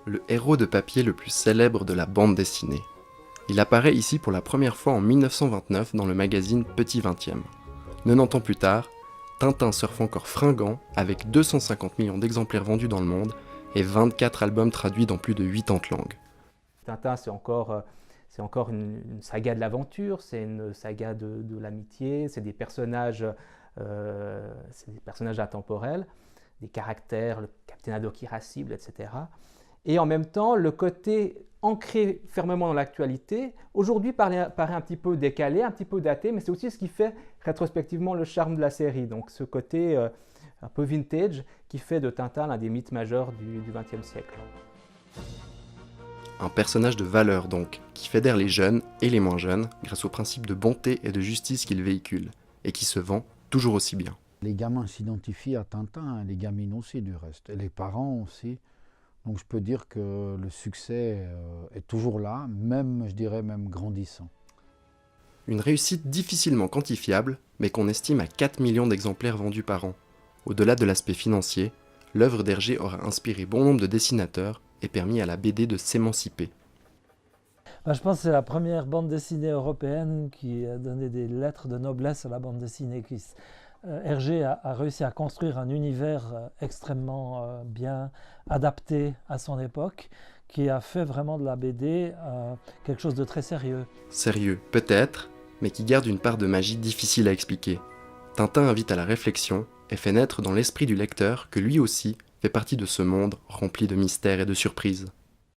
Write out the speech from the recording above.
le héros de papier le plus célèbre de la bande dessinée. Il apparaît ici pour la première fois en 1929 dans le magazine Petit 20e. 90 ans plus tard, Tintin surfe encore fringant avec 250 millions d'exemplaires vendus dans le monde et 24 albums traduits dans plus de 80 langues. Tintin, c'est encore une saga de l'aventure, c'est une saga de l'amitié, c'est des personnages intemporels, des caractères, le capitaine Haddock irascible, etc. Et en même temps, le côté ancré fermement dans l'actualité, aujourd'hui paraît un petit peu décalé, un petit peu daté, mais c'est aussi ce qui fait rétrospectivement le charme de la série. Donc ce côté un peu vintage qui fait de Tintin l'un des mythes majeurs du XXe siècle. Un personnage de valeur donc, qui fédère les jeunes et les moins jeunes grâce au principe de bonté et de justice qu'il véhicule, et qui se vend toujours aussi bien. Les gamins s'identifient à Tintin, hein, les gamines aussi du reste, et les parents aussi. Donc je peux dire que le succès est toujours là, même, je dirais, même grandissant. Une réussite difficilement quantifiable, mais qu'on estime à 4 millions d'exemplaires vendus par an. Au-delà de l'aspect financier, l'œuvre d'Hergé aura inspiré bon nombre de dessinateurs et permis à la BD de s'émanciper. Je pense que c'est la première bande dessinée européenne qui a donné des lettres de noblesse à la bande dessinée. Hergé a réussi à construire un univers extrêmement bien adapté à son époque, qui a fait vraiment de la BD quelque chose de très sérieux. Sérieux, peut-être, mais qui garde une part de magie difficile à expliquer. Tintin invite à la réflexion et fait naître dans l'esprit du lecteur que lui aussi fait partie de ce monde rempli de mystères et de surprises.